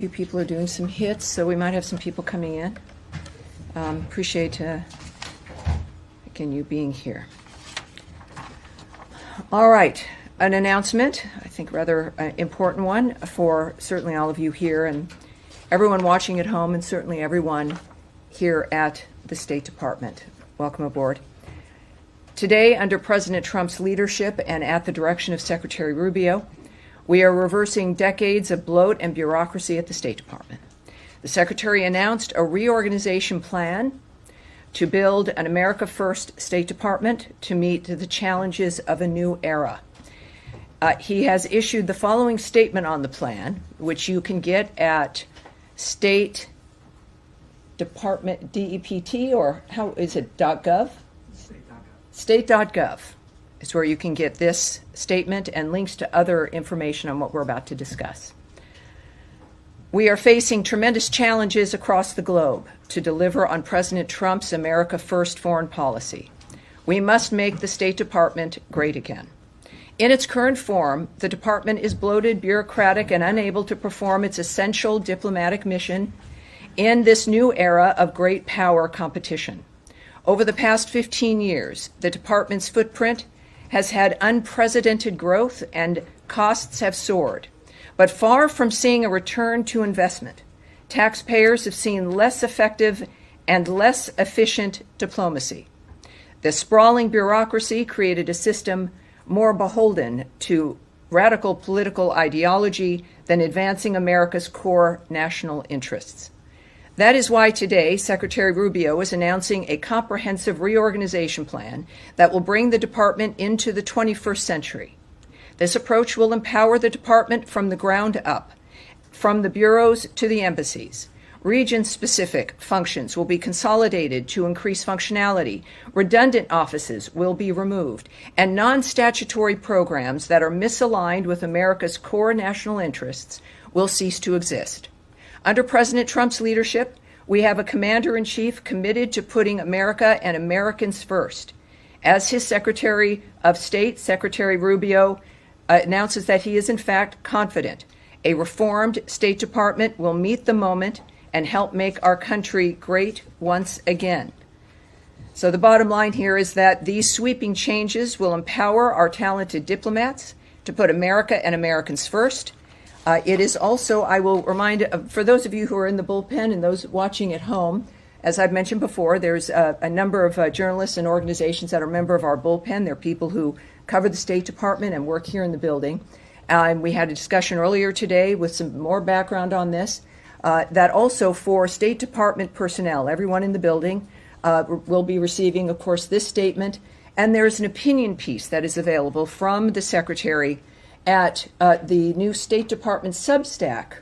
few people are doing some hits, so we might have some people coming in. Appreciate, again, you being here. All right, an announcement, I think rather important one for certainly all of you here and everyone watching at home, and certainly everyone here at the State Department. Welcome aboard. Today, under President Trump's leadership and at the direction of Secretary Rubio, we are reversing decades of bloat and bureaucracy at the State Department. The Secretary announced a reorganization plan to build an America First State Department to meet the challenges of a new era. He has issued the following statement on the plan, which you can get at State Department DEPT, or how is it, .gov? State.gov is where you can get this statement and links to other information on what we're about to discuss. We are facing tremendous challenges across the globe to deliver on President Trump's America First foreign policy. We must make the State Department great again. In its current form, the department is bloated, bureaucratic, and unable to perform its essential diplomatic mission in this new era of great power competition. Over the past 15 years, the department's footprint has had unprecedented growth and costs have soared. But far from seeing a return to investment, taxpayers have seen less effective and less efficient diplomacy. The sprawling bureaucracy created a system more beholden to radical political ideology than advancing America's core national interests. That is why today Secretary Rubio is announcing a comprehensive reorganization plan that will bring the department into the 21st century. This approach will empower the department from the ground up, from the bureaus to the embassies. Region-specific functions will be consolidated to increase functionality, redundant offices will be removed, and non-statutory programs that are misaligned with America's core national interests will cease to exist. Under President Trump's leadership, we have a commander-in-chief committed to putting America and Americans first. As his Secretary of State, Secretary Rubio, announces that he is in fact confident a reformed State Department will meet the moment and help make our country great once again. So the bottom line here is that these sweeping changes will empower our talented diplomats to put America and Americans first. It is also, I will remind, for those of you who are in the bullpen and those watching at home, as I've mentioned before, there's a number of journalists and organizations that are a member of our bullpen. They're people who cover the State Department and work here in the building. And we had a discussion earlier today with some more background on this, that also for State Department personnel, everyone in the building will be receiving, of course, this statement. And there's an opinion piece that is available from the Secretary at the new State Department Substack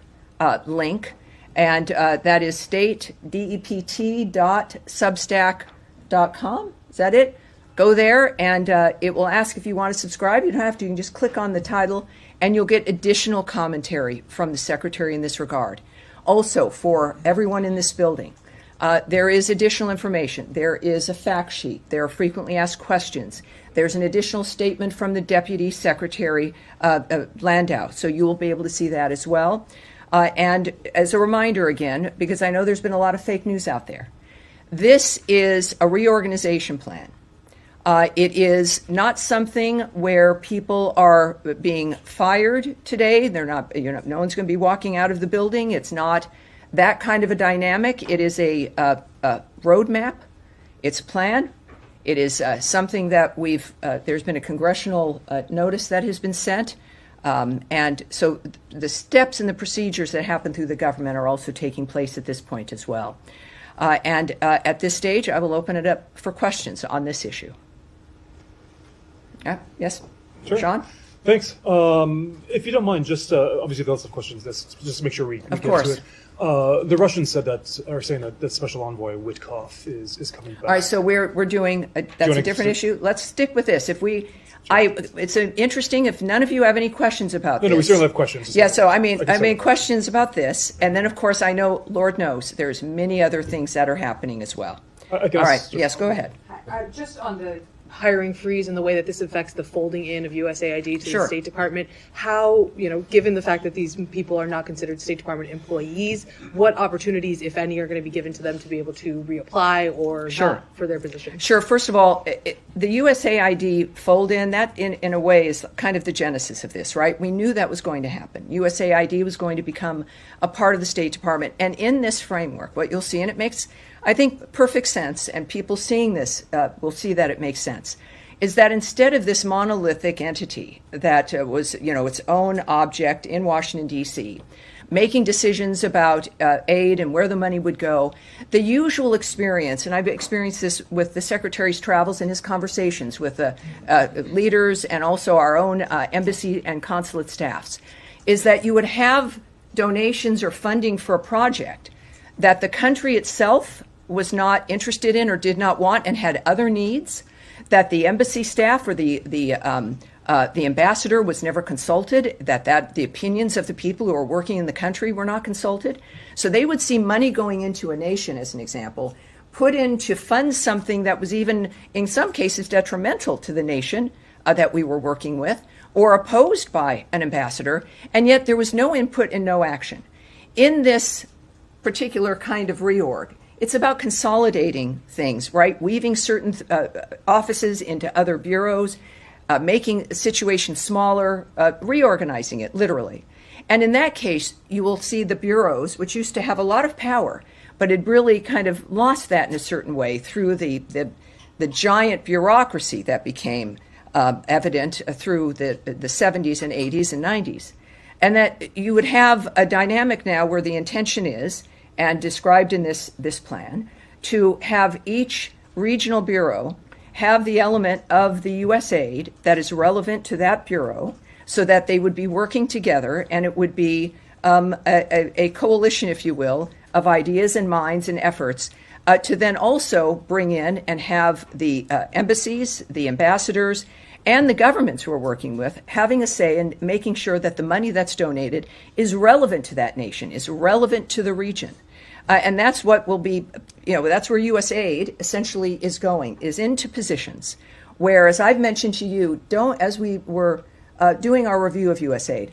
link, and that is statedept.substack.com. Is that it? Go there, and it will ask if you want to subscribe. You don't have to. You can just click on the title, and you'll get additional commentary from the Secretary in this regard. Also, for everyone in this building, there is additional information. There is a fact sheet. There are frequently asked questions. There's an additional statement from the Deputy Secretary Landau, so you will be able to see that as well. And as a reminder again, because I know there's been a lot of fake news out there, this is a reorganization plan. It is not something where people are being fired today. They're not, no one's going to be walking out of the building. It's not that kind of a dynamic. It is a roadmap. It's a plan. It is something that there's been a congressional notice that has been sent. And so the steps and the procedures that happen through the government are also taking place at this point as well. And at this stage, I will open it up for questions on this issue. Yes? Sure. Sean? Thanks. If you don't mind, just obviously lots of questions, just to make sure we get to it. The Russians are saying that Special Envoy Witkoff is coming back. All right, so we're doing that's a different issue. Let's stick with this. It's interesting. If none of you have any questions about this, no, we certainly have questions. Yeah, so I mean questions about this, and then of course I know, Lord knows, there's many other things that are happening as well. All right, yes, go ahead. Just on hiring freeze and the way that this affects the folding in of USAID to Sure. the State Department, how, given the fact that these people are not considered State Department employees, what opportunities, if any, are going to be given to them to be able to reapply or Sure. not for their position? Sure. First of all, the USAID fold in, that in a way is kind of the genesis of this, right? We knew that was going to happen. USAID was going to become a part of the State Department. And in this framework, what you'll see, and it makes, I think, perfect sense, and people seeing this will see that it makes sense, is that instead of this monolithic entity that was, its own object in Washington, D.C., making decisions about aid and where the money would go, the usual experience, and I've experienced this with the Secretary's travels and his conversations with leaders and also our own embassy and consulate staffs, is that you would have donations or funding for a project that the country itself was not interested in or did not want and had other needs, that the embassy staff or the ambassador was never consulted, that the opinions of the people who are working in the country were not consulted. So they would see money going into a nation, as an example, put in to fund something that was even, in some cases, detrimental to the nation that we were working with, or opposed by an ambassador, and yet there was no input and no action. In this particular kind of reorg, it's about consolidating things, right? Weaving certain offices into other bureaus, making situations smaller, reorganizing it, literally. And in that case, you will see the bureaus, which used to have a lot of power, but had really kind of lost that in a certain way through the giant bureaucracy that became evident through the 70s and 80s and 90s. And that you would have a dynamic now where the intention is, and described in this plan, to have each regional bureau have the element of the USAID that is relevant to that bureau, so that they would be working together, and it would be a coalition, if you will, of ideas and minds and efforts to then also bring in and have the embassies, the ambassadors, and the governments who are working with having a say in making sure that the money that's donated is relevant to that nation, is relevant to the region. And that's what will be, that's where USAID essentially is going, is into positions where, as I've mentioned to you, as we were doing our review of USAID,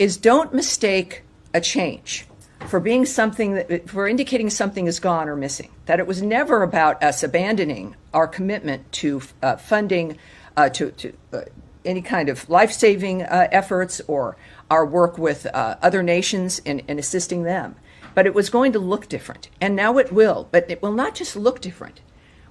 is don't mistake a change for being for indicating something is gone or missing. That it was never about us abandoning our commitment to funding to any kind of life-saving efforts or our work with other nations in assisting them. But it was going to look different, and now it will. But it will not just look different,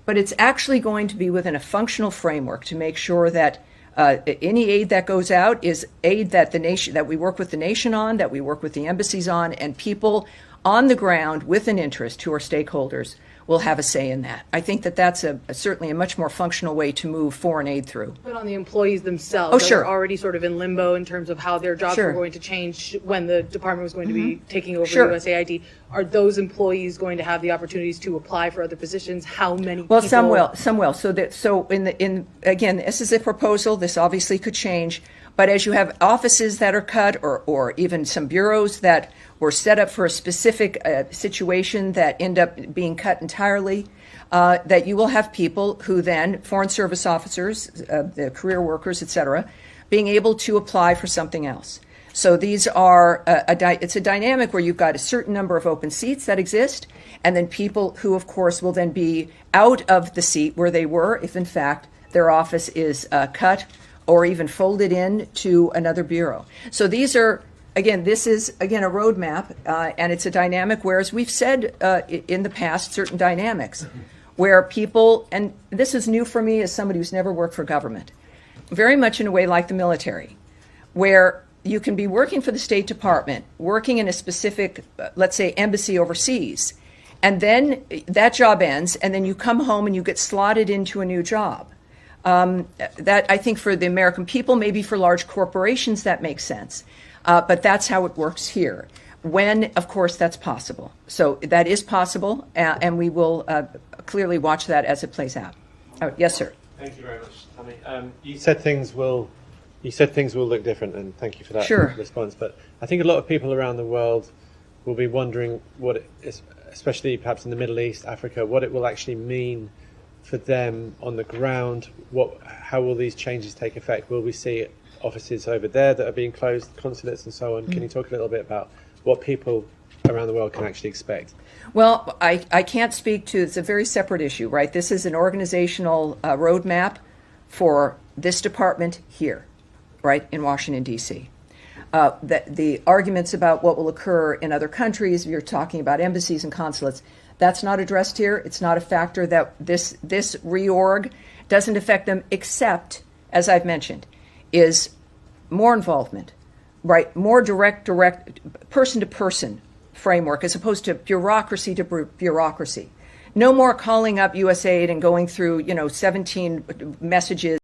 but it's actually going to be within a functional framework to make sure that any aid that goes out is aid that that we work with the nation on, that we work with the embassies on, and people on the ground with an interest who are stakeholders will have a say in that. I think that that's certainly a much more functional way to move foreign aid through. But on the employees themselves, sure. They're already sort of in limbo in terms of how their jobs Sure. were going to change when the department was going to be taking over Sure. USAID. Are those employees going to have the opportunities to apply for other positions? How many Well, people? some will. So again, this is a proposal. This obviously could change. But as you have offices that are cut, or even some bureaus that were set up for a specific situation that end up being cut entirely, that you will have people who then, Foreign Service officers, the career workers, et cetera, being able to apply for something else. So these are, it's a dynamic where you've got a certain number of open seats that exist, and then people who, of course, will then be out of the seat where they were if, in fact, their office is cut or even folded in to another bureau. So these are, again, this is, again, a roadmap, and it's a dynamic where, as we've said in the past, certain dynamics where people, and this is new for me as somebody who's never worked for government, very much in a way like the military, where you can be working for the State Department, working in a specific, let's say, embassy overseas, and then that job ends, and then you come home and you get slotted into a new job. That, I think, for the American people, maybe for large corporations, that makes sense. But that's how it works here, when, of course, that's possible. So that is possible, and we will clearly watch that as it plays out. Yes, sir. Thank you very much, Tammy. You said things will look different, and thank you for that Sure. response. But I think a lot of people around the world will be wondering what it is, especially perhaps in the Middle East, Africa, what it will actually mean for them on the ground? How will these changes take effect? Will we see offices over there that are being closed, consulates and so on? Can you talk a little bit about what people around the world can actually expect? Well, I can't speak to, it's a very separate issue, right? This is an organizational roadmap for this department here, right, in Washington, D.C. The arguments about what will occur in other countries, you're talking about embassies and consulates, that's not addressed here. It's not a factor that this reorg doesn't affect them, except, as I've mentioned, is more involvement, right? More direct person-to-person framework as opposed to bureaucracy to bureaucracy. No more calling up USAID and going through, 17 messages